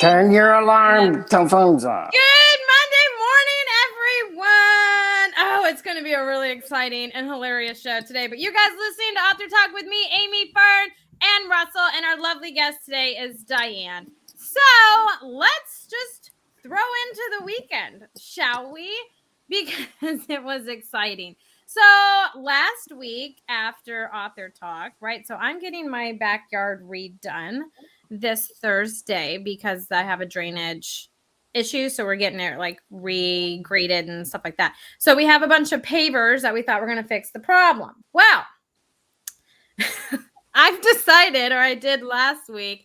Turn your alarm phones on. Good Monday morning, everyone. Oh, it's going to be a really exciting and hilarious show today. But you guys listening to AuthorTalk with me, Amy, Fern, and Russell. And our lovely guest today is Diane. So let's just throw into the weekend, shall we? Because it was exciting. So last week after AuthorTalk, right? So I'm getting my backyard redone this Thursday because I have a drainage issue. So we're getting it like re-graded and stuff like that. So we have a bunch of pavers that we thought were going to fix the problem. Well, I've decided, or I did last week,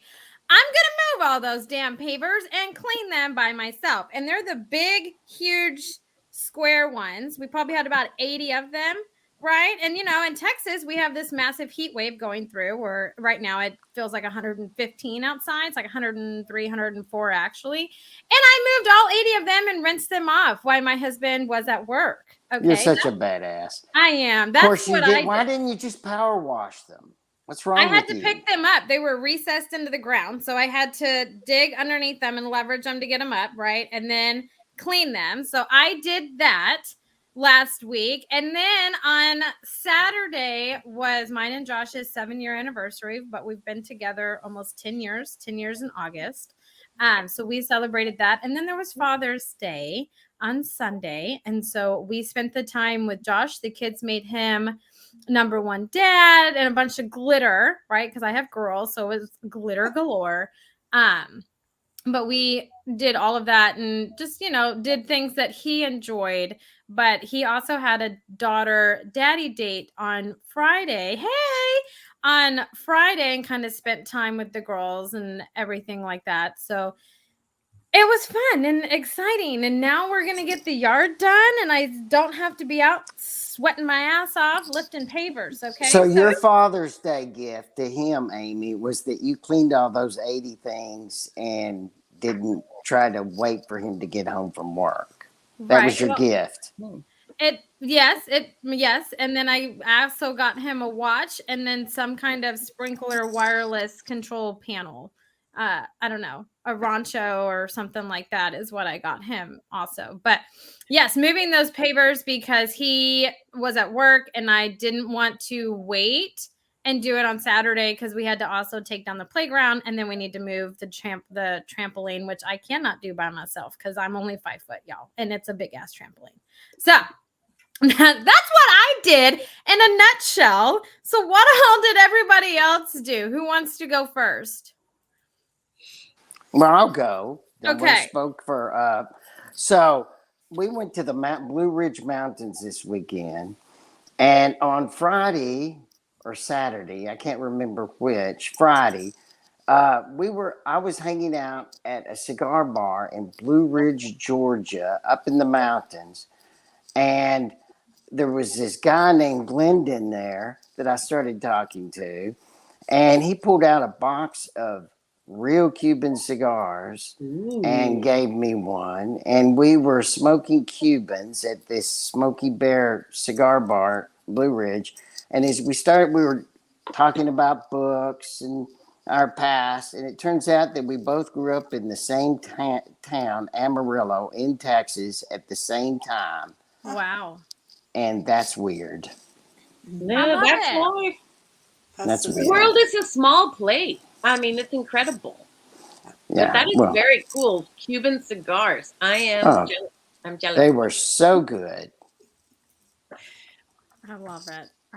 I'm going to move all those damn pavers and clean them by myself. And they're the big, huge, square ones. We probably had about 80 of them, right? And, you know, in Texas, we have this massive heat wave going through where right now it feels like 115 outside. It's like 103, 104, actually. And I moved all 80 of them and rinsed them off while my husband was at work. Okay. You're such a badass. I am. That's of course what you did. I did. Why didn't you just power wash them? What's wrong I had with to you? pick them up. They were recessed into the ground. So I had to dig underneath them and leverage them to get them up, right? And then clean them. So I did that last week. And then on Saturday was mine and Josh's 7-year anniversary, but we've been together almost 10 years in August. So we celebrated that. And then there was Father's Day on Sunday. And so we spent the time with Josh. The kids made him number one dad and a bunch of glitter, right? Because I have girls, so it was glitter galore. But we did all of that and just, you know, did things that he enjoyed. But he also had a daughter daddy date on Friday. Hey, on Friday, and kind of spent time with the girls and everything like that. So it was fun and exciting. And now we're going to get the yard done and I don't have to be out sweating my ass off lifting pavers. Okay. So your Father's Day gift to him, Amy, was that you cleaned all those 80 things and didn't try to wait for him to get home from work. That was your gift. Yes. And then I also got him a watch and then some kind of sprinkler wireless control panel. I don't know, a Rancho or something like that is what I got him also. But yes, moving those pavers because he was at work and I didn't want to wait and do it on Saturday because we had to also take down the playground and then we need to move the trampoline, which I cannot do by myself because I'm only 5 foot, y'all, and it's a big ass trampoline. So that's what I did in a nutshell. So what all did everybody else do? Who wants to go first? Well, I'll go. Okay. Spoke for so we went to the Blue Ridge Mountains this weekend, and on Friday or Saturday, I can't remember which, Friday, I was hanging out at a cigar bar in Blue Ridge, Georgia, up in the mountains, and there was this guy named Lyndon there that I started talking to, and he pulled out a box of real Cuban cigars and gave me one. And we were smoking Cubans at this Smoky Bear cigar bar, Blue Ridge. And as we started, we were talking about books and our past. And it turns out that we both grew up in the same town, Amarillo, in Texas, at the same time. Wow. And that's weird. No, that's life. That's weird. The world is a small place. I mean, it's incredible. Yeah, but that is very cool. Cuban cigars. I'm jealous. They were so good. I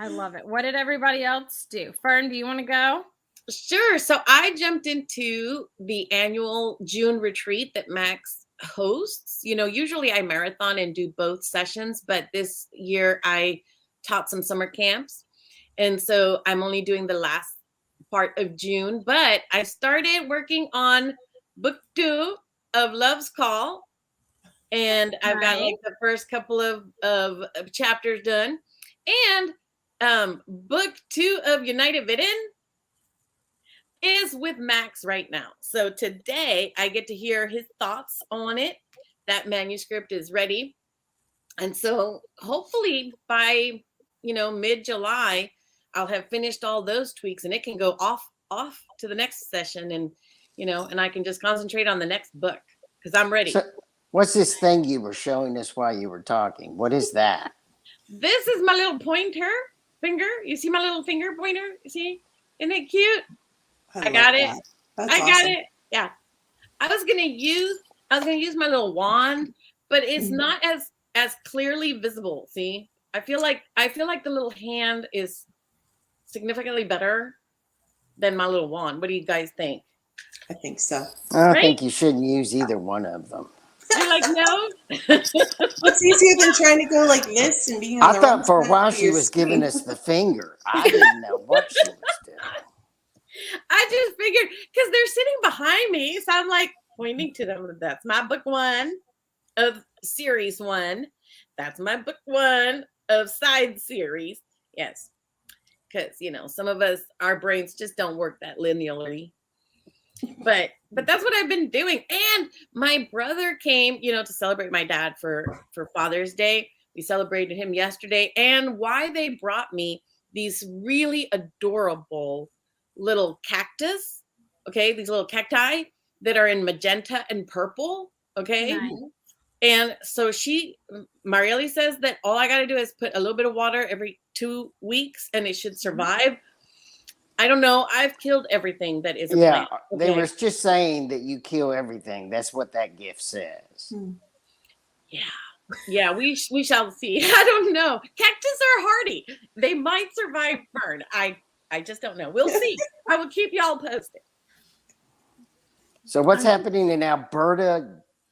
love it. What did everybody else do? Fern, do you want to go? Sure. So I jumped into the annual June retreat that Max hosts. You know, usually I marathon and do both sessions, but this year I taught some summer camps. And so I'm only doing the last part of June, but I started working on book 2 of Love's Call, and I've got like the first couple of chapters done, and book 2 of United Written is with Max right now. So today I get to hear his thoughts on it. That manuscript is ready, and so hopefully by mid-July I'll have finished all those tweaks and it can go off to the next session. And and I can just concentrate on the next book because I'm ready. So, what's this thing you were showing us while you were talking? What is that? This is my little finger. You see my little finger pointer? You see? Isn't it cute? I got it. That's I got awesome. it. Yeah. I was gonna use my little wand, but it's not as clearly visible. See? I feel like the little hand is significantly better than my little wand. What do you guys think? I think so. I think you shouldn't use either one of them. You're like, no? What's easier than trying to go like this and being on I the thought wrong for a side while of she your was screen? giving us the finger. I didn't know what she was doing. I just figured because they're sitting behind me, so I'm like pointing to them. That's my book one of series one. That's my book one of side series. Yes, because some of us, our brains just don't work that linearly. But that's what I've been doing. And my brother came, to celebrate my dad for Father's Day. We celebrated him yesterday. And why they brought me these really adorable little cactus, okay, these little cacti that are in magenta and purple, okay. Nice. And so Marielle says that all I got to do is put a little bit of water every 2 weeks and it should survive. I don't know. I've killed everything that is a plant. Okay? They were just saying that you kill everything. That's what that gift says. Yeah, we shall see. I don't know. Cactus are hardy. They might survive burn. I just don't know. We'll see. I will keep y'all posted. So what's happening in Alberta,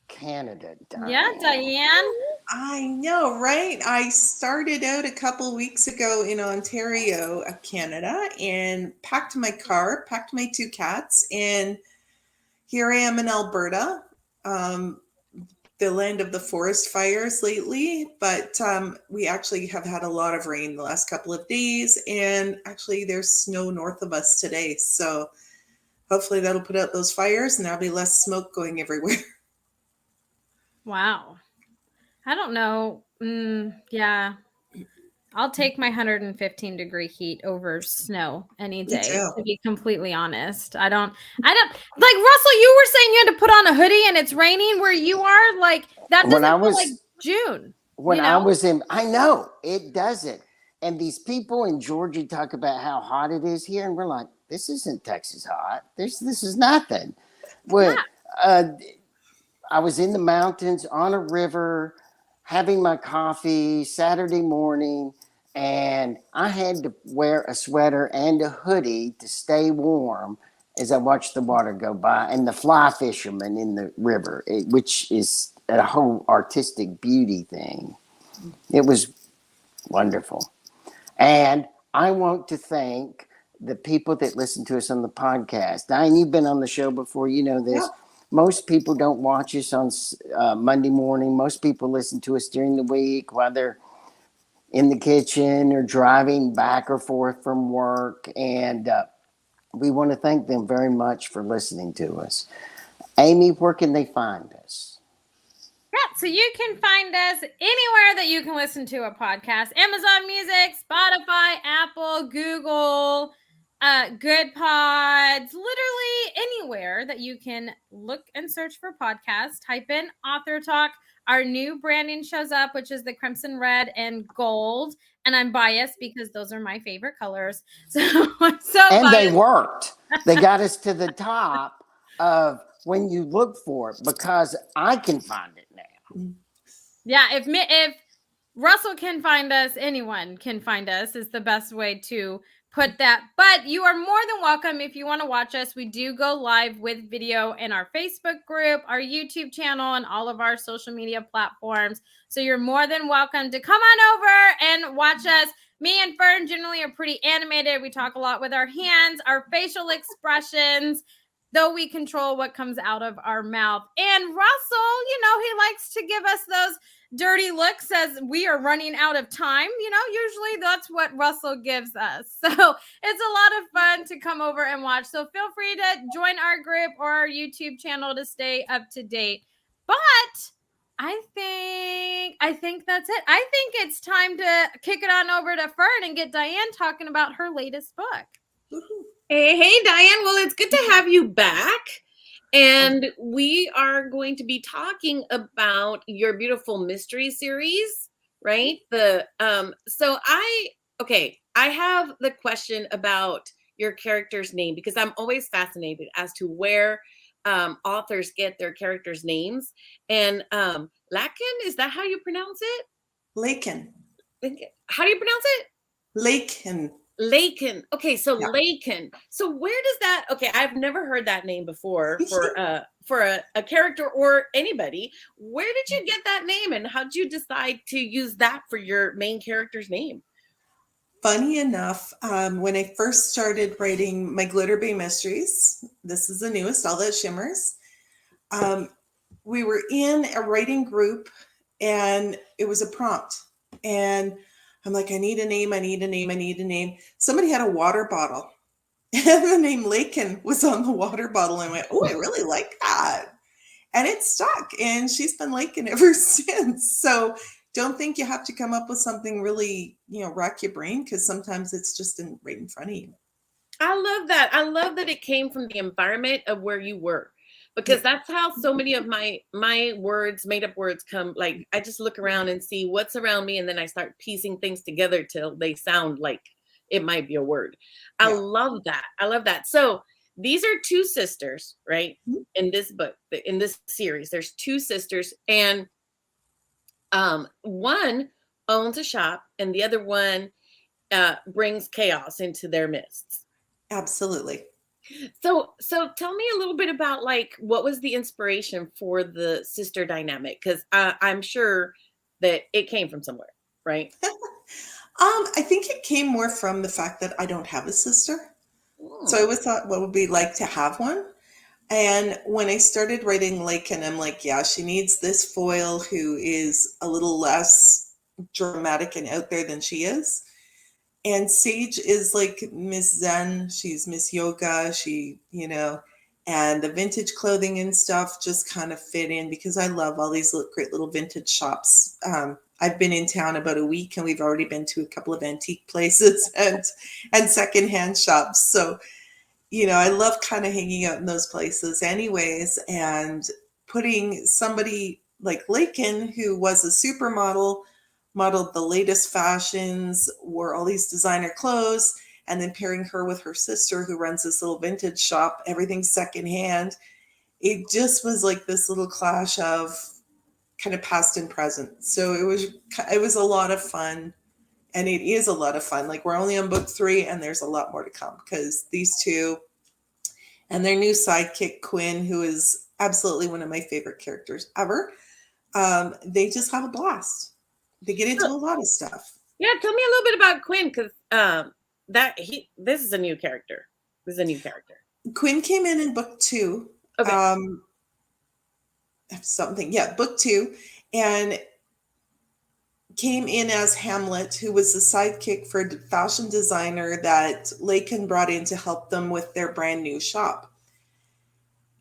Canada, Diane? Yeah, Diane. I know, right? I started out a couple weeks ago in Ontario, Canada, and packed my car, packed my 2 cats, and here I am in Alberta, the land of the forest fires lately. But we actually have had a lot of rain the last couple of days, and actually there's snow north of us today. So hopefully that'll put out those fires and there'll be less smoke going everywhere. Wow. I don't know. Yeah. I'll take my 115 degree heat over snow any day, to be completely honest. I don't like Russell, you were saying you had to put on a hoodie and it's raining where you are. Like that doesn't feel like June. I know it doesn't. And these people in Georgia talk about how hot it is here. And we're like, this isn't Texas hot. This is nothing. Well, I was in the mountains on a river having my coffee Saturday morning, and I had to wear a sweater and a hoodie to stay warm as I watched the water go by and the fly fishermen in the river, which is a whole artistic beauty thing. It was wonderful. And I want to thank the people that listen to us on the podcast. Diane, you've been on the show before. You know this. Yeah. Most people don't watch us on Monday morning. Most people listen to us during the week while they're in the kitchen or driving back or forth from work. And we want to thank them very much for listening to us. Amy, where can they find us? Yeah, so you can find us anywhere that you can listen to a podcast. Amazon Music, Spotify, Apple, Google, Good Pods, literally anywhere that you can look and search for podcasts. Type in AuthorTalk. Our new branding shows up, which is the crimson, red, and gold. And I'm biased because those are my favorite colors. So I'm so and biased. They worked. They got us to the top of when you look for it because I can find it now. Yeah, if Russell can find us, anyone can find us is the best way to put that. But you are more than welcome if you want to watch us. We do go live with video in our Facebook group, our YouTube channel, and all of our social media platforms. So you're more than welcome to come on over and watch us. Me and Fern generally are pretty animated. We talk a lot with our hands, our facial expressions, though we control what comes out of our mouth. And Russell, he likes to give us those dirty looks as we are running out of time. Usually that's what Russell gives us. So it's a lot of fun to come over and watch. So feel free to join our group or our YouTube channel to stay up to date. But I think that's it. I think it's time to kick it on over to Fern and get Diane talking about her latest book. Hey, Diane. Well, it's good to have you back. And we are going to be talking about your beautiful mystery series, right? I have the question about your character's name because I'm always fascinated as to where authors get their characters' names. And Lakin, is that how you pronounce it? Lakin. How do you pronounce it? Lakin. Lakin. Okay, so Yeah. Lakin. So where does that? Okay, I've never heard that name before for a character or anybody. Where did you get that name, and how did you decide to use that for your main character's name? Funny enough, when I first started writing my Glitter Bay Mysteries, this is the newest, All That Shimmers. We were in a writing group, and it was a prompt, and I'm like, I need a name, I need a name, I need a name. Somebody had a water bottle, and the name Lakin was on the water bottle. And I went, oh, I really like that. And it stuck, and she's been Lakin ever since. So don't think you have to come up with something really, rack your brain, because sometimes it's just right in front of you. I love that. I love that it came from the environment of where you were, because that's how so many of my words, made up words, come. Like, I just look around and see what's around me, and then I start piecing things together till they sound like it might be a word. I love that. I love that. So these are two sisters, right? In this book, in this series, there's two sisters, and one owns a shop, and the other one brings chaos into their midst. Absolutely. So tell me a little bit about, like, what was the inspiration for the sister dynamic? Because I'm sure that it came from somewhere, right? I think it came more from the fact that I don't have a sister. So I always thought, what would be like to have one? And when I started writing Lakin, I'm like, yeah, she needs this foil who is a little less dramatic and out there than she is. And Sage is like Miss Zen. She's Miss Yoga. And the vintage clothing and stuff just kind of fit in, because I love all these great little vintage shops. I've been in town about a week, and we've already been to a couple of antique places and secondhand shops. So, I love kind of hanging out in those places anyways, and putting somebody like Lakin, who was a supermodel, modeled the latest fashions, wore all these designer clothes, and then pairing her with her sister, who runs this little vintage shop, everything's secondhand. It just was like this little clash of kind of past and present. So it was a lot of fun, and it is a lot of fun. Like, we're only on book 3, and there's a lot more to come, because these two and their new sidekick Quinn, who is absolutely one of my favorite characters ever, they just have a blast. They get into a lot of stuff. Yeah, tell me a little bit about Quinn, because this is a new character. Quinn came in book 2. Okay. Book 2, and came in as Hamlet, who was the sidekick for a fashion designer that Lakin brought in to help them with their brand new shop.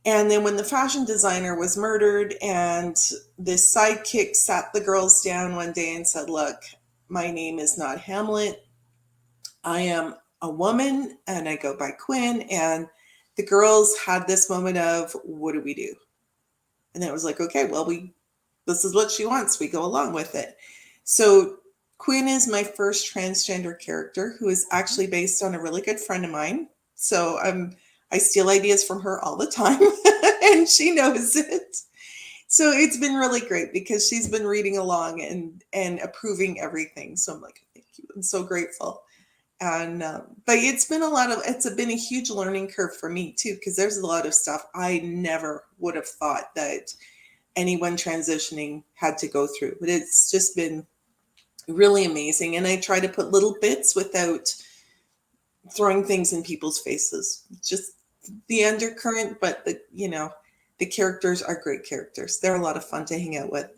And then when the fashion designer was murdered, and this sidekick sat the girls down one day and said, look, my name is not Hamlet. I am a woman, and I go by Quinn. And the girls had this moment of, what do we do? And it was like, okay, well, this is what she wants. We go along with it. So Quinn is my first transgender character, who is actually based on a really good friend of mine. So I steal ideas from her all the time, and she knows it. So it's been really great, because she's been reading along and approving everything. So I'm like, thank you. I'm so grateful. And but it's been a huge learning curve for me too, because there's a lot of stuff I never would have thought that anyone transitioning had to go through. But it's just been really amazing. And I try to put little bits without throwing things in people's faces. Just the undercurrent, but the characters are great characters. They're a lot of fun to hang out with.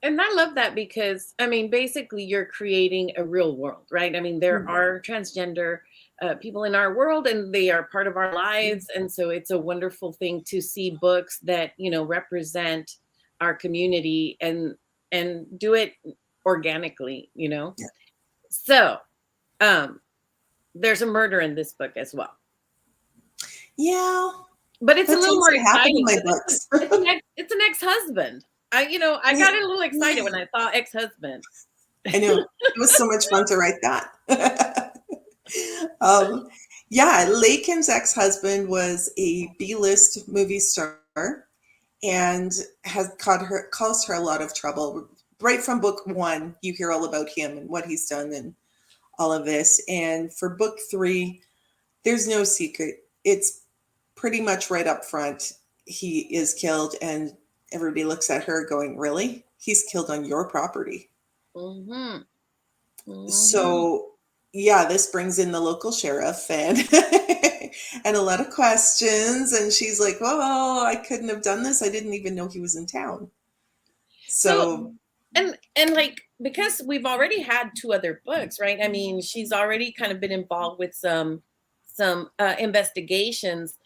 And I love that, because, I mean, basically you're creating a real world, right? I mean, there are transgender people in our world, and they are part of our lives. And so it's a wonderful thing to see books that, represent our community and do it organically, Yeah. So there's a murder in this book as well. Yeah. But it's a That little tends more to happen in exciting. my 'Cause books. it's an ex-husband. I got a little excited when I saw ex-husband. I know. It was so much fun to write that. um, yeah, Lakin's ex-husband was a B-list movie star and has caused her a lot of trouble. Right from book one, you hear all about him and what he's done and all of this. And for book three, there's no secret. It's pretty much right up front. He is killed, and everybody looks at her going, "Really? He's killed on your property." Mm-hmm. Mm-hmm. So, yeah, this brings in the local sheriff and and a lot of questions. And she's like, "Well, I couldn't have done this. I didn't even know he was in town." So And like, because we've already had 2 other books, right? I mean, she's already kind of been involved with some investigations.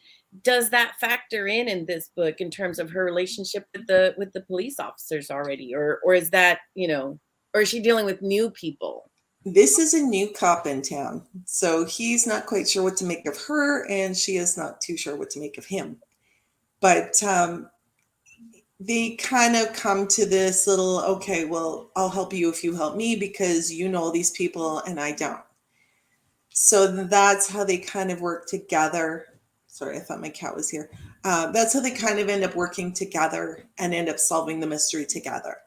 Does that factor in this book in terms of her relationship with the police officers already, or is that, or is she dealing with new people? this is a new cop in town. So he's not quite sure what to make of her, and she is not too sure what to make of him. But they kind of come to this little, okay, well, I'll help you if you help me because you know these people and I don't. So that's how they kind of work together. Sorry, I thought my cat was here. That's how they kind of end up working together and end up solving the mystery together.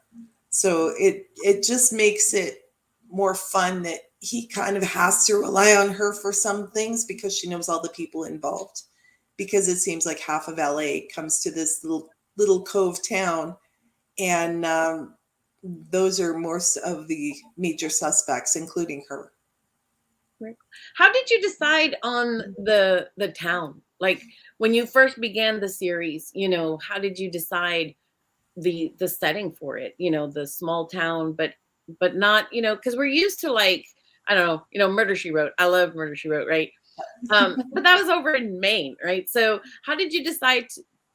So it just makes it more fun that he kind of has to rely on her for some things because she knows all the people involved. Because it seems like half of LA comes to this little cove town, and those are most of the major suspects, including her. How did you decide on the town? Like, when you first began the series, how did you decide the setting for it? The small town, but not, because we're used to, like, I don't know, Murder She Wrote. I love Murder She Wrote, right? But that was over in Maine, right? So how did you decide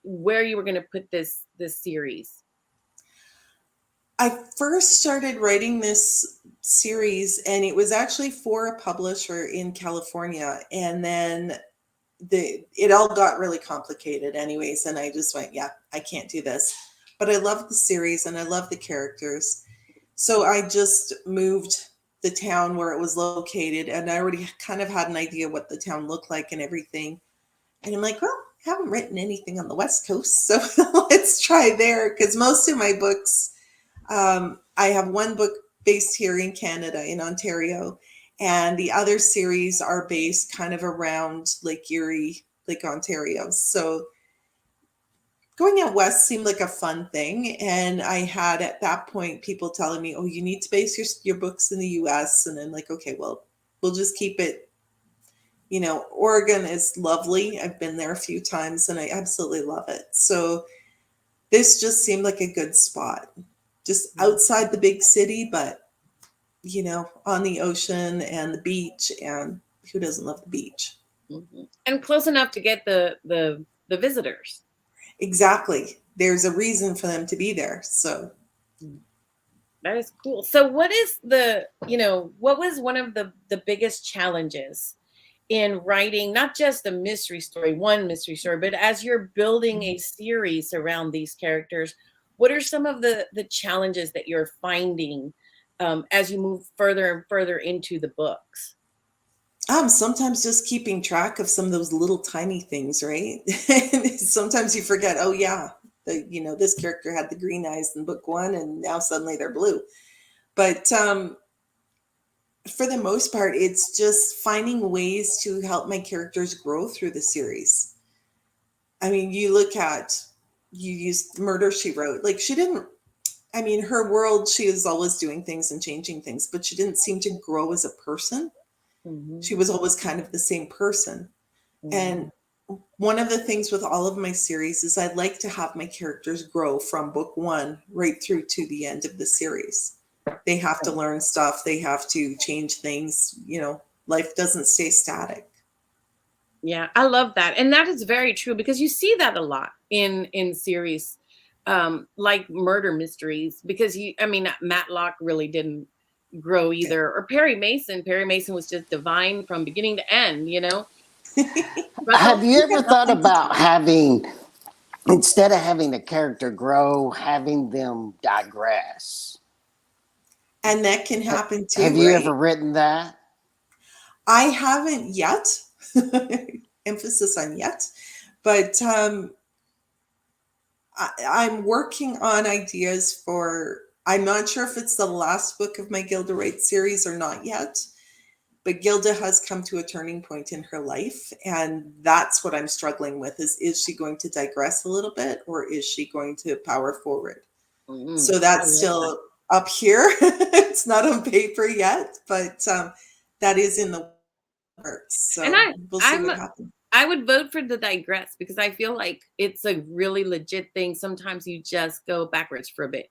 where you were going to put this series? I first started writing this series, and it was actually for a publisher in California, and then it all got really complicated anyways, and I just went, yeah, I can't do this. But I love the series and I love the characters. So I just moved the town where it was located, and I already kind of had an idea what the town looked like and everything. And I'm like, well, I haven't written anything on the West Coast, so let's try there, because most of my books, I have one book based here in Canada, in Ontario, and the other series are based kind of around Lake Erie, Lake Ontario. So going out west seemed like a fun thing. And I had at that point people telling me, oh, you need to base your books in the US. And I'm like, okay, well, we'll just keep it. Oregon is lovely. I've been there a few times and I absolutely love it. So this just seemed like a good spot, just outside the big city, but on the ocean and the beach, and who doesn't love the beach? Mm-hmm. And close enough to get the visitors. Exactly. There's a reason for them to be there. So that is cool. So what is what was one of the biggest challenges in writing, not just one mystery story, but as you're building a series around these characters? What are some of the challenges that you're finding as you move further and further into the books? Sometimes just keeping track of some of those little tiny things, right? Sometimes you forget, oh yeah, this character had the green eyes in book one and now suddenly they're blue. But for the most part, it's just finding ways to help my characters grow through the series. I mean, you used Murder She Wrote. Like, her world, she is always doing things and changing things, but she didn't seem to grow as a person. Mm-hmm. She was always kind of the same person. Mm-hmm. And one of the things with all of my series is I like to have my characters grow from book one right through to the end of the series. They have to learn stuff. They have to change things. Life doesn't stay static. Yeah, I love that. And that is very true, because you see that a lot in series like Murder Mysteries, because Matlock really didn't grow either. Or Perry Mason was just divine from beginning to end, Have Russell? you You ever got thought nothing to about do. having, instead of having a character grow, having them digress? And that can happen Have too, you right? ever written that? I haven't yet. Emphasis on yet. But I'm working on ideas for, I'm not sure if it's the last book of my Gilda Wright series or not yet, but Gilda has come to a turning point in her life. And that's what I'm struggling with is she going to digress a little bit, or is she going to power forward? So I that's love that. still up here. It's not on paper yet, but that is in the works. And So we'll see what happens. I would vote for the digress because I feel like it's a really legit thing. Sometimes you just go backwards for a bit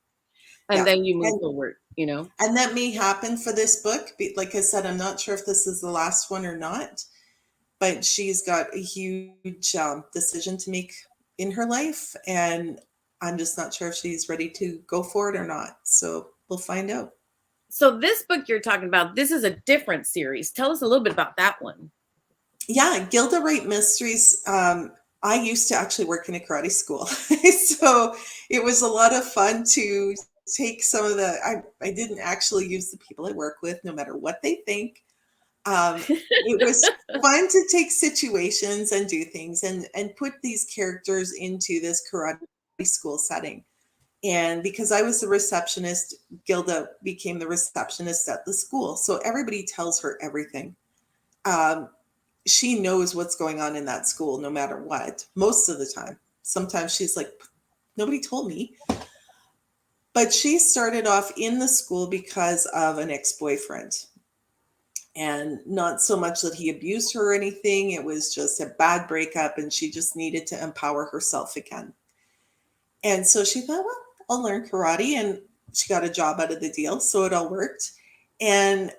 and Yeah. then you move forward, you know? And that may happen for this book. Like I said, I'm not sure if this is the last one or not, but she's got a huge decision to make in her life. And I'm just not sure if she's ready to go for it or not. So we'll find out. So this book you're talking about, this is a different series. Tell us a little bit about that one. Yeah, Gilda Wright Mysteries. I used to actually work in a karate school. So it was a lot of fun to take some of I didn't actually use the people I work with, no matter what they think. It was fun to take situations and do things and put these characters into this karate school setting. And because I was the receptionist, Gilda became the receptionist at the school. So everybody tells her everything. Um, she knows what's going on in that school no matter what, most of the time. Sometimes she's like, nobody told me. But she started off in the school because of an ex-boyfriend. And not so much that he abused her or anything. It was just a bad breakup, and she just needed to empower herself again. And so she thought, well, I'll learn karate. And she got a job out of the deal. So it all worked. And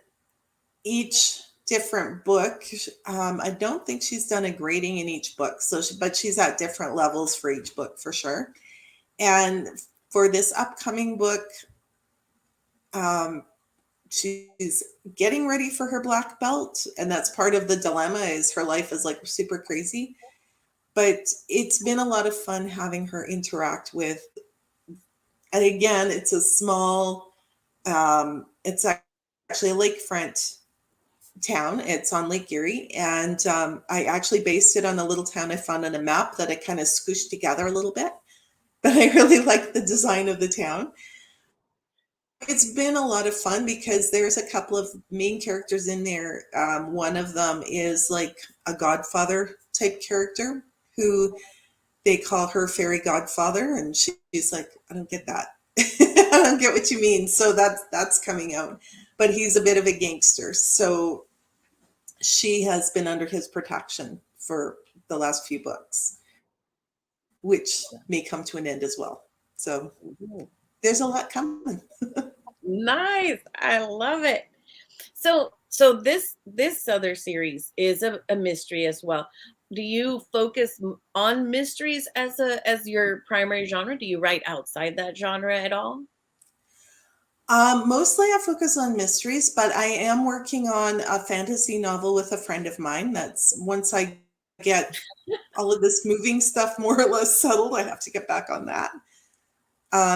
each different book, I don't think she's done a grading in each book. But she's at different levels for each book for sure. And for this upcoming book, she's getting ready for her black belt, and that's part of the dilemma. Is her life is like super crazy, but it's been a lot of fun having her interact with. And again, it's a small, it's actually a lakefront town. It's on Lake Erie, and I actually based it on a little town I found on a map that I kind of scooshed together a little bit. But I really like the design of the town. It's been a lot of fun because there's a couple of main characters in there. One of them is like a godfather type character who they call her fairy godfather, and she's like, I don't get that. I don't get what you mean. So that's coming out. But he's a bit of a gangster. So she has been under his protection for the last few books, which may come to an end as well. So there's a lot coming. Nice. I love it. So this other series is a mystery as well. Do you focus on mysteries as your primary genre? Do you write outside that genre at all? Mostly I focus on mysteries, but I am working on a fantasy novel with a friend of mine. That's once I get all of this moving stuff more or less settled, I have to get back on that.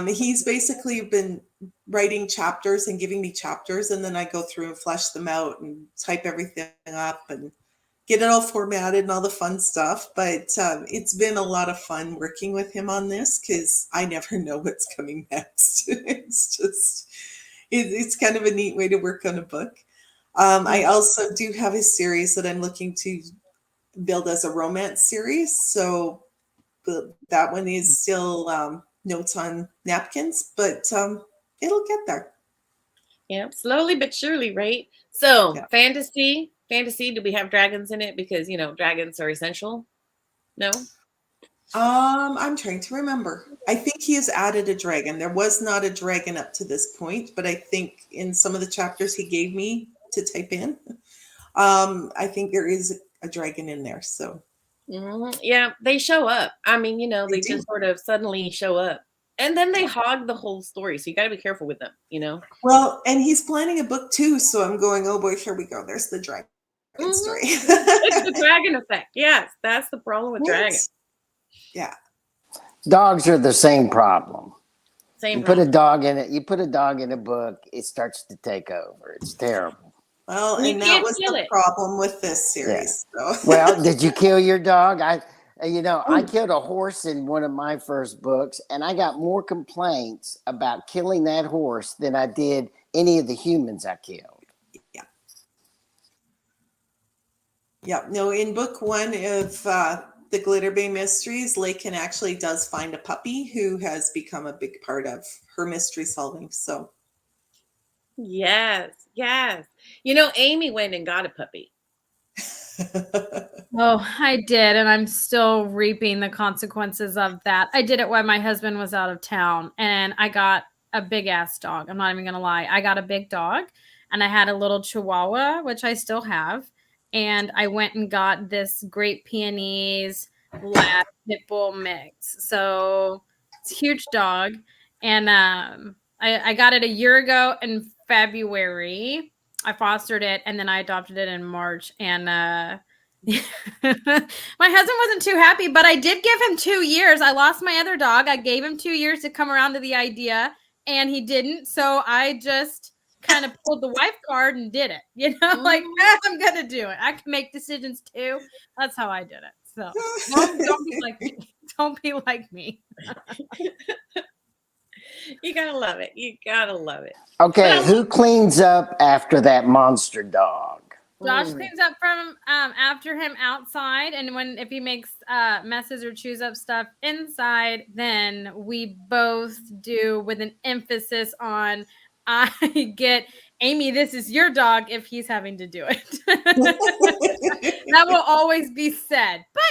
He's basically been writing chapters and giving me chapters, and then I go through and flesh them out and type everything up and get it all formatted and all the fun stuff. But it's been a lot of fun working with him on this because I never know what's coming next. It's kind of a neat way to work on a book. I also do have a series that I'm looking to build as a romance series. So that one is still notes on napkins, but it'll get there. Yeah, slowly but surely, right? So Yeah. fantasy, do we have dragons in it? Because dragons are essential. No? I'm trying to remember. I think he has added a dragon. There was not a dragon up to this point, but I think in some of the chapters he gave me to type in, I think there is a dragon in there. So yeah, they show up. I mean, they do. just sort of suddenly show up. And then they hog the whole story. So you got to be careful with them, Well, and he's planning a book too. So I'm going, oh boy, here we go. There's the dragon. Great story. It's the dragon effect. Yes, that's the problem with dragons. Yeah. Dogs are the same problem. Same You put problem. a dog in it. You put a dog in a book, it starts to take over. It's terrible. Well, You and that can't was kill the it. problem with this series. So. Well, did you kill your dog? I Oh. killed a horse in one of my first books, and I got more complaints about killing that horse than I did any of the humans I killed. Yeah, no, in book 1 of the Glitter Bay Mysteries, Lakin actually does find a puppy who has become a big part of her mystery solving. So, Yes, yes. You know, Amy went and got a puppy. Oh, I did, and I'm still reaping the consequences of that. I did it while my husband was out of town, and I got a big ass dog. I'm not even gonna lie. I got a big dog, and I had a little Chihuahua, which I still have, and I went and got this Great Pyrenees Lab Pit Bull mix. So it's a huge dog, and I got it a year ago in February. I fostered it, and then I adopted it in March, and my husband wasn't too happy, but I did give him 2 years. I lost my other dog. I gave him 2 years to come around to the idea, and he didn't. So I just kind of pulled the wife card and did it. Like, I'm gonna do it. I can make decisions too. That's how I did it. So don't be like me. Don't be like me. You gotta love it. You gotta love it. Okay, who cleans up after that monster dog? Josh cleans up from after him outside, and if he makes messes or chews up stuff inside, then we both do, with an emphasis on I get Amy, this is your dog if he's having to do it. That will always be said. But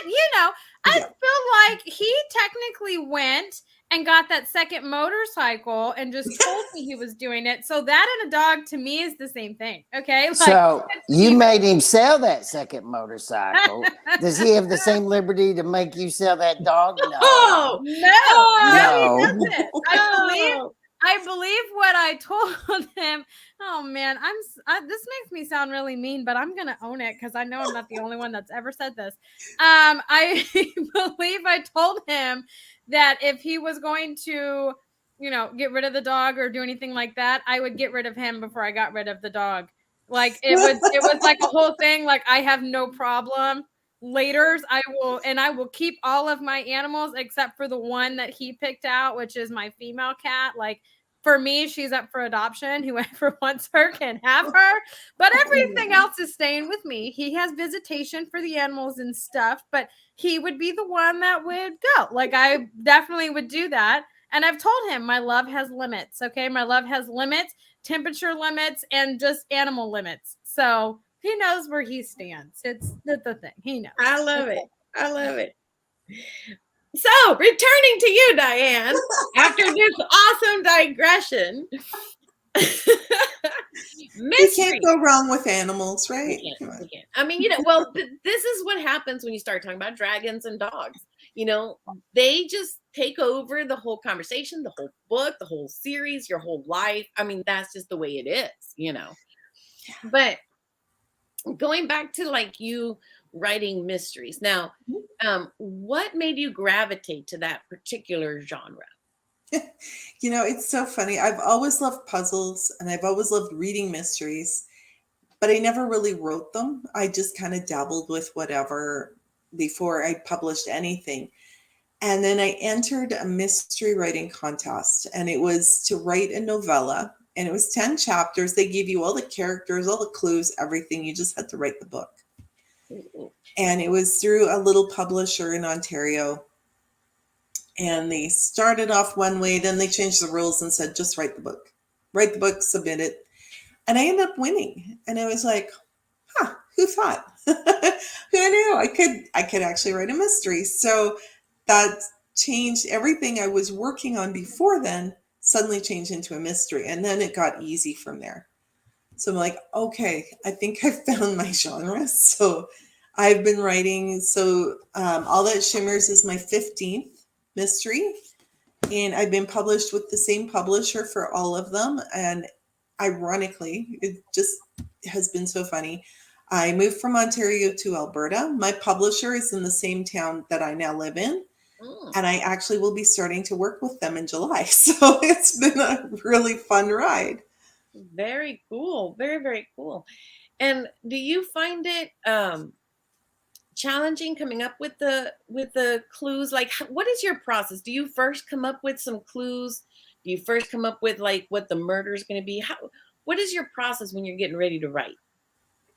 I feel like he technically went and got that second motorcycle and just told me he was doing it. So that and a dog to me is the same thing. Okay. Like, so you made him sell that second motorcycle. Does he have the same liberty to make you sell that dog? No. Oh, No, No. he doesn't. I believe what I told him. Oh man, this makes me sound really mean, but I'm gonna own it because I know I'm not the only one that's ever said this. I believe I told him that if he was going to, get rid of the dog or do anything like that, I would get rid of him before I got rid of the dog. Like it was like a whole thing. Like, I have no problem. Later, I will keep all of my animals except for the one that he picked out, which is my female cat. Like, for me, she's up for adoption. Whoever wants her can have her. But everything else is staying with me. He has visitation for the animals and stuff, but he would be the one that would go. Like, I definitely would do that. And I've told him my love has limits. Okay. My love has limits, temperature limits, and just animal limits. So he knows where he stands. It's the thing. He knows. I love it. I love it. So, returning to you, Diane, after this awesome digression. You can't go wrong with animals, right? You can't. I mean, well, this is what happens when you start talking about dragons and dogs. They just take over the whole conversation, the whole book, the whole series, your whole life. I mean, that's just the way it is, But going back to like you writing mysteries now, what made you gravitate to that particular genre? It's so funny. I've always loved puzzles and I've always loved reading mysteries, but I never really wrote them. I just kind of dabbled with whatever before I published anything. And then I entered a mystery writing contest, and it was to write a novella, and it was 10 chapters. They gave you all the characters, all the clues, everything. You just had to write the book. And it was through a little publisher in Ontario. And they started off one way, then they changed the rules and said, just write the book. Write the book, submit it. And I ended up winning. And I was like, who thought? Who knew I could actually write a mystery? So that changed everything I was working on before then, suddenly changed into a mystery. And then it got easy from there. So I'm like, okay, I think I've found my genre. So I've been writing. So All That Shimmers is my 15th mystery. And I've been published with the same publisher for all of them. And ironically, it just has been so funny. I moved from Ontario to Alberta. My publisher is in the same town that I now live in. And I actually will be starting to work with them in July. So it's been a really fun ride. Very cool. Very, very cool. And do you find it challenging coming up with the clues? Like, what is your process? Do you first come up with some clues? Do you first come up with like what the murder is going to be? What is your process when you're getting ready to write?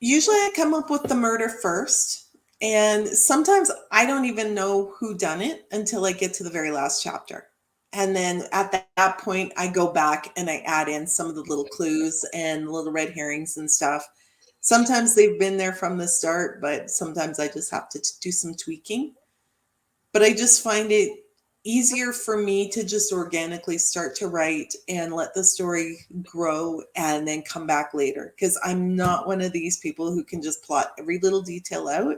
Usually I come up with the murder first. And sometimes I don't even know who done it until I get to the very last chapter. And then at that point, I go back and I add in some of the little clues and little red herrings and stuff. Sometimes they've been there from the start, but sometimes I just have to do some tweaking. But I just find it easier for me to just organically start to write and let the story grow and then come back later. Because I'm not one of these people who can just plot every little detail out.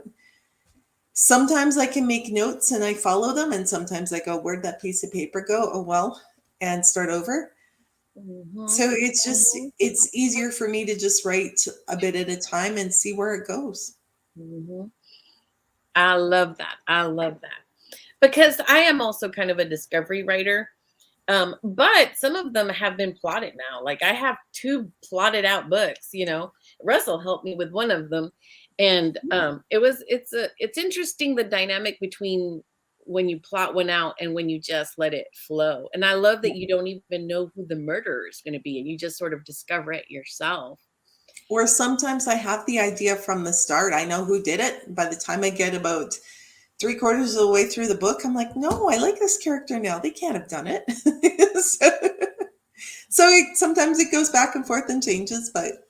Sometimes I can make notes and I follow them, and sometimes I go, where'd that piece of paper go? Oh, well, and start over. So it's easier for me to just write a bit at a time and see where it goes. I love that. I love that. Because I am also kind of a discovery writer. But some of them have been plotted now. Like I have 2 plotted out books, Russell helped me with one of them. And it's interesting, the dynamic between when you plot one out and when you just let it flow. And I love that you don't even know who the murderer is going to be, and you just sort of discover it yourself. Or sometimes I have the idea from the start. I know who did it. By the time I get about 3/4 of the way through the book, I'm like, no, I like this character now. They can't have done it. Sometimes it goes back and forth and changes, but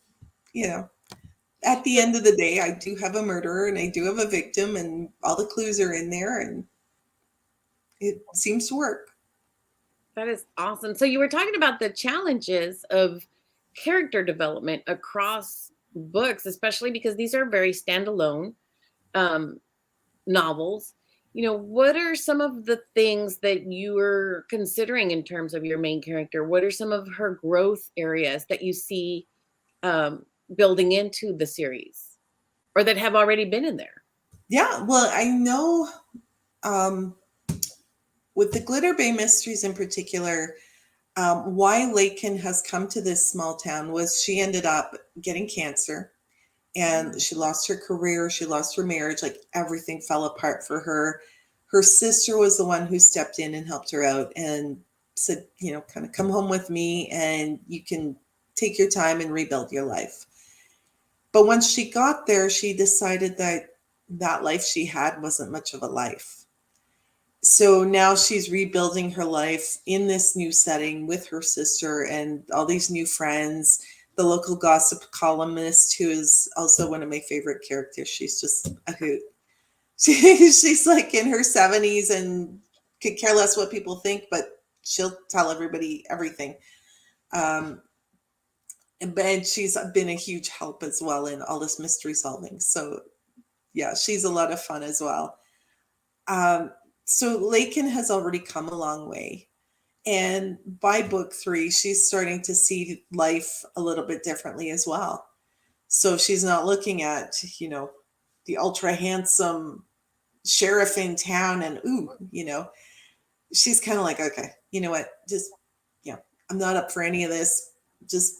at the end of the day, I do have a murderer and I do have a victim, and all the clues are in there, and it seems to work. That is awesome. So you were talking about the challenges of character development across books, especially because these are very standalone novels. What are some of the things that you are considering in terms of your main character? What are some of her growth areas that you see building into the series, or that have already been in there? Yeah, well, I know with the Glitter Bay Mysteries in particular, why Lakin has come to this small town was she ended up getting cancer, and she lost her career, she lost her marriage, like everything fell apart for her. Her sister was the one who stepped in and helped her out and said, kind of come home with me and you can take your time and rebuild your life. But once she got there, she decided that life she had wasn't much of a life. So now she's rebuilding her life in this new setting with her sister and all these new friends. The local gossip columnist, who is also one of my favorite characters. She's just a hoot. She's like in her 70s and could care less what people think, but she'll tell everybody everything. And she's been a huge help as well in all this mystery solving. So yeah, she's a lot of fun as well. So Lakin has already come a long way. And by book 3, she's starting to see life a little bit differently as well. So she's not looking at, the ultra handsome sheriff in town and, she's kind of like, okay, you know what? Just, I'm not up for any of this. Just,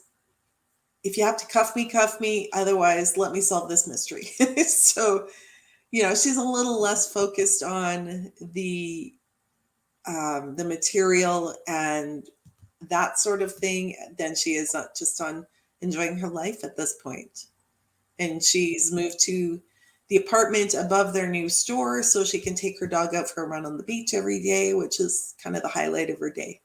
if you have to cuff me. Otherwise, let me solve this mystery. So, she's a little less focused on the material and that sort of thing than she is just on enjoying her life at this point. And she's moved to the apartment above their new store so she can take her dog out for a run on the beach every day, which is kind of the highlight of her day.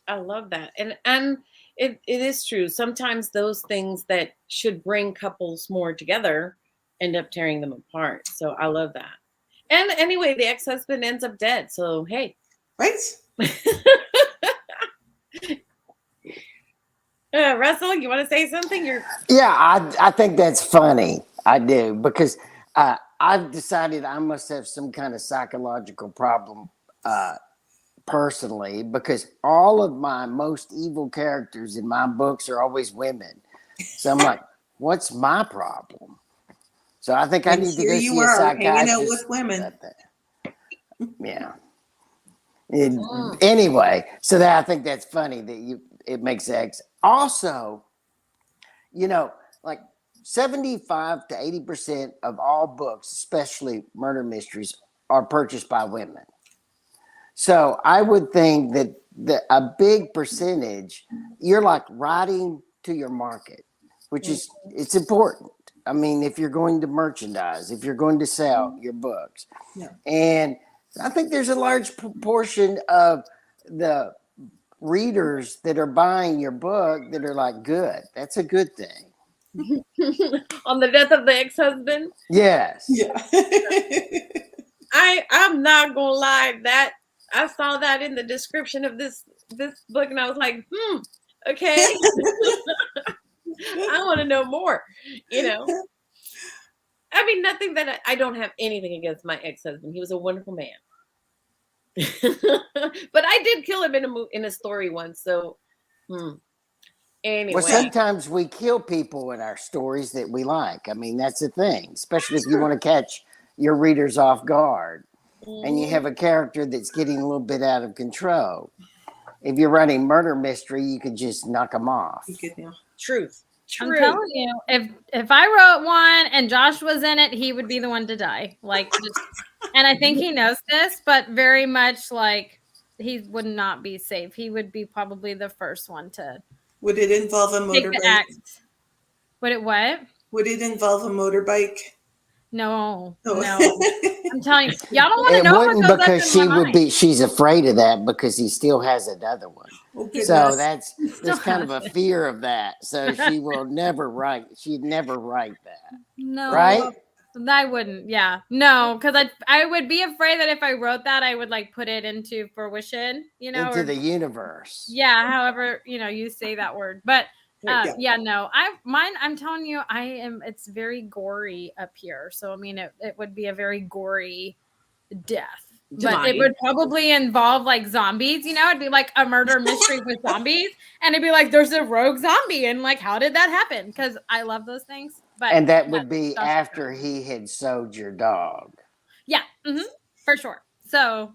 I love that. And it is true. Sometimes those things that should bring couples more together end up tearing them apart. So I love that. And anyway, the ex-husband ends up dead. So, hey. Right. Russell, you want to say something? Yeah, I think that's funny. I do, because I've decided I must have some kind of psychological problem personally, because all of my most evil characters in my books are always women. So I'm like, What's my problem? So I think I And need to here go you see a are hanging out psychiatrist with women. about that. Yeah. Anyway, so that I think that's funny that it makes X. Also, like 75 to 80% of all books, especially murder mysteries, are purchased by women. So I would think that a big percentage, you're like writing to your market, which is it's important. I mean, if you're going to merchandise, if you're going to sell your books, and I think there's a large proportion of the readers that are buying your book that are like, good. That's a good thing. On the death of the ex-husband. Yes. Yeah. I'm not gonna lie, that I saw that in the description of this book, and I was like, okay. I want to know more. I mean, nothing that I don't have anything against my ex-husband. He was a wonderful man. But I did kill him in a story once. So anyway. Well, sometimes we kill people in our stories that we like. I mean, that's the thing, especially if you want to catch your readers off guard and you have a character that's getting a little bit out of control. If you're writing murder mystery, you could just knock them off. Truth. I'm telling you, if I wrote one and Josh was in it, he would be the one to die. And I think he knows this, but very much like he would not be safe. He would be probably the first one to. Would it involve a motorbike? Would it what? Would it involve a motorbike? No, Oh. no. I'm telling you, y'all don't want to know. It wouldn't, because she's afraid of that because he still has another one. Oh, so there's kind of a fear of that. So she will never write. She'd never write that. No, right? I wouldn't. Yeah, no, because I would be afraid that if I wrote that, I would like put it into fruition. Into the universe. Yeah, however you say that word, but. No, I'm telling you, it's very gory up here. So, I mean, it would be a very gory death, but it would probably involve like zombies, it'd be like a murder mystery with zombies. And it'd be like, there's a rogue zombie. And like, how did that happen? Cause I love those things. And that would be after he had sewed your dog. Yeah, for sure. So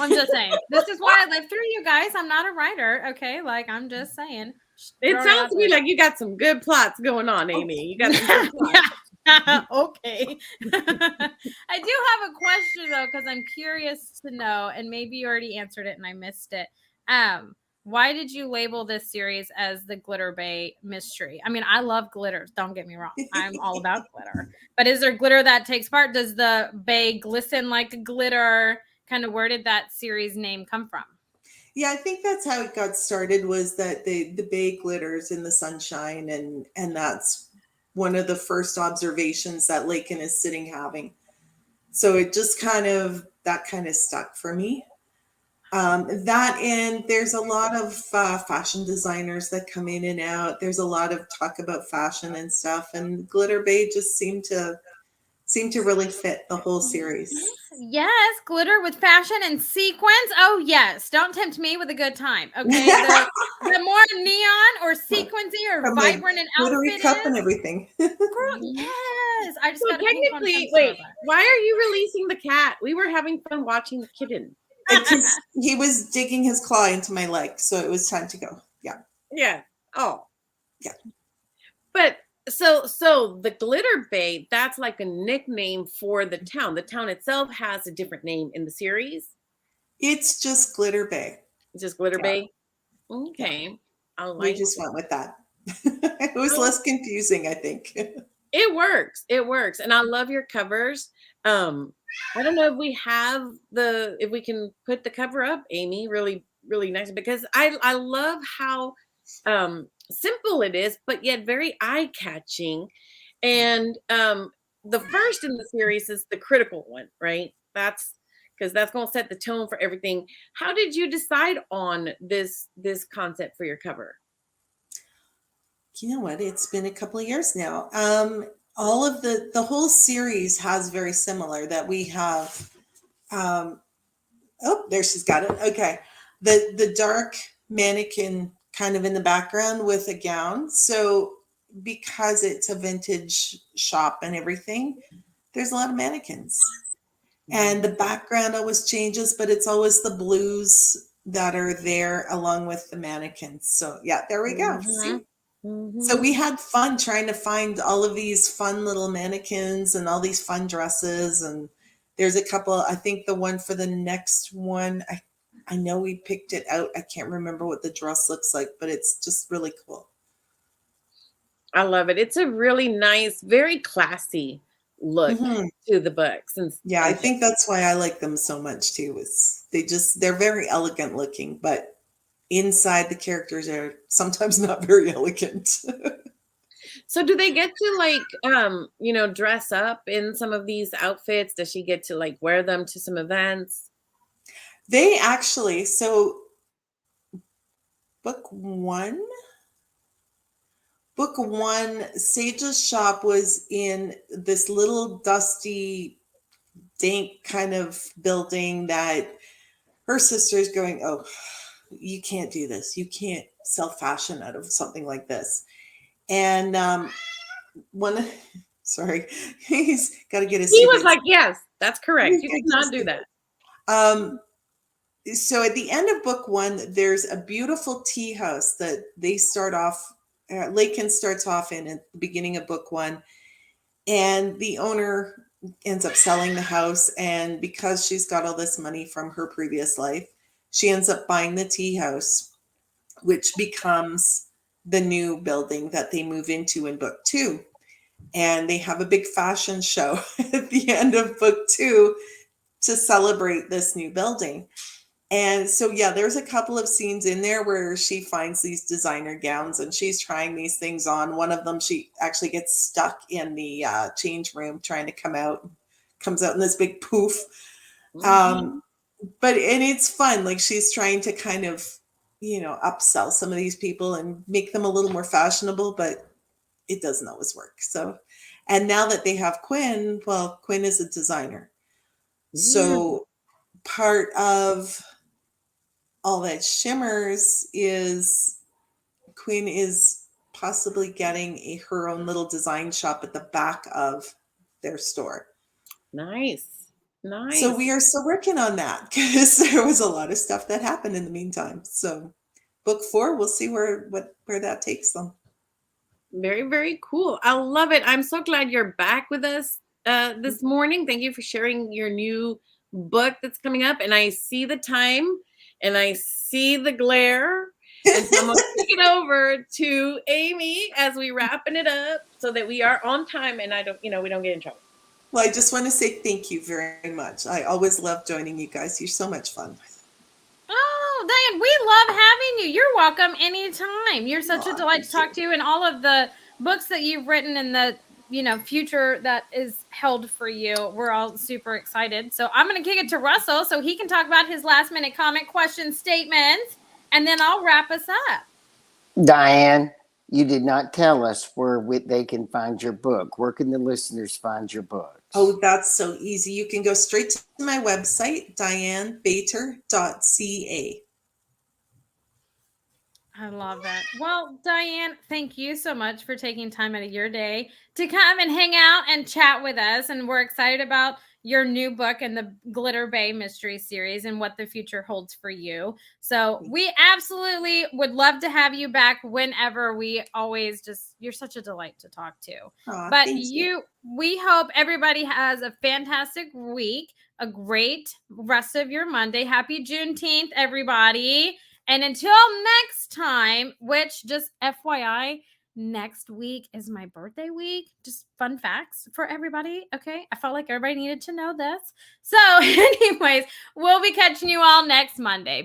I'm just saying, this is why I live through you guys. I'm not a writer. Okay. Like, I'm just saying. It sounds to me like you got some good plots going on, Amy. You got some good plots. Okay. I do have a question though, because I'm curious to know, and maybe you already answered it and I missed it. Why did you label this series as the Glitter Bay Mystery? I mean, I love glitter. Don't get me wrong. I'm all about glitter. But is there glitter that takes part? Does the bay glisten like glitter? Kind of, where did that series name come from? Yeah, I think that's how it got started, was that the bay glitters in the sunshine, and that's one of the first observations that Lakin is sitting having. So it just kind of stuck for me. That, and there's a lot of fashion designers that come in and out. There's a lot of talk about fashion and stuff, and Glitter Bay just seemed to really fit the whole series. Yes, glitter with fashion and sequins. Oh yes, don't tempt me with a good time. Okay, the more neon or sequency or vibrant an glittery outfit cup is, and everything. Girl, yes, I just got technically. Wait, why are you releasing the cat? We were having fun watching the kitten. He was digging his claw into my leg, so it was time to go. Yeah. Yeah. Oh. Yeah. But so the Glitter Bay, that's like a nickname for the town. The town itself has a different name in the series. It's just Glitter Bay. It's just Glitter Bay. Okay. Yeah. We just went with that. It was less confusing, I think. It works. It works. And I love your covers. I don't know if we can put the cover up, Amy, really, really nice, because I love how simple it is, but yet very eye-catching. And the first in the series is the critical one, right? That's because that's going to set the tone for everything. How did you decide on this concept for your cover? You know what? It's been a couple of years now. All of the whole series has very similar, that we have. Oh, there she's got it. Okay, the dark mannequin kind of in the background with a gown. So because it's a vintage shop and everything, there's a lot of mannequins. And the background always changes, but it's always the blues that are there along with the mannequins. So yeah, there we go. See? So we had fun trying to find all of these fun little mannequins and all these fun dresses. And there's a couple, I think the one for the next one, I know we picked it out. I can't remember what the dress looks like, but it's just really cool. I love it. It's a really nice, very classy look to the books. And yeah, I think that's why I like them so much too. Is they're very elegant looking, but inside the characters are sometimes not very elegant. So do they get to like dress up in some of these outfits? Does she get to like wear them to some events? They actually, so book one, Sage's shop was in this little dusty, dank kind of building that her sister's going, oh, you can't do this. You can't sell fashion out of something like this. And sorry, he's got to get his. He was like, yes, that's correct. You cannot do that. So at the end of book one, there's a beautiful tea house that they start off, Lakin starts off in at the beginning of book one. And the owner ends up selling the house. And because she's got all this money from her previous life, she ends up buying the tea house, which becomes the new building that they move into in book two. And they have a big fashion show at the end of book two to celebrate this new building. And so, yeah, there's a couple of scenes in there where she finds these designer gowns and she's trying these things on. One of them, she actually gets stuck in the change room trying to comes out in this big poof. And it's fun. Like she's trying to kind of, upsell some of these people and make them a little more fashionable, but it doesn't always work. So, and now that they have Quinn, well, Quinn is a designer. So part of all that shimmers is Quinn is possibly getting her own little design shop at the back of their store. Nice. So we are still working on that because there was a lot of stuff that happened in the meantime. So book 4, we'll see where that takes them. Very, very cool. I love it. I'm so glad you're back with us this morning. Thank you for sharing your new book that's coming up. And I see the time and I see the glare. And so I'm going to kick it over to Amy as we wrapping it up so that we are on time and we don't get in trouble. Well, I just want to say thank you very much. I always love joining you guys. You're so much fun. Oh, Diane, we love having you. You're welcome anytime. You're such a delight to talk to you, and all of the books that you've written and the future that is held for you. We're all super excited. So I'm going to kick it to Russell so he can talk about his last minute comment, question, statements, and then I'll wrap us up. Diane, you did not tell us where they can find your book. Where can the listeners find your book? Oh, that's so easy. You can go straight to my website, dianebator.ca. I love that. Well, Diane, thank you so much for taking time out of your day to come and hang out and chat with us. And we're excited about your new book and the Glitter Bay Mystery Series and what the future holds for you. So we absolutely would love to have you back whenever. You're such a delight to talk to. But we hope everybody has a fantastic week, a great rest of your Monday. Happy Juneteenth, everybody. And until next time, which just FYI, next week is my birthday week. Just fun facts for everybody. Okay. I felt like everybody needed to know this. So anyways, we'll be catching you all next Monday.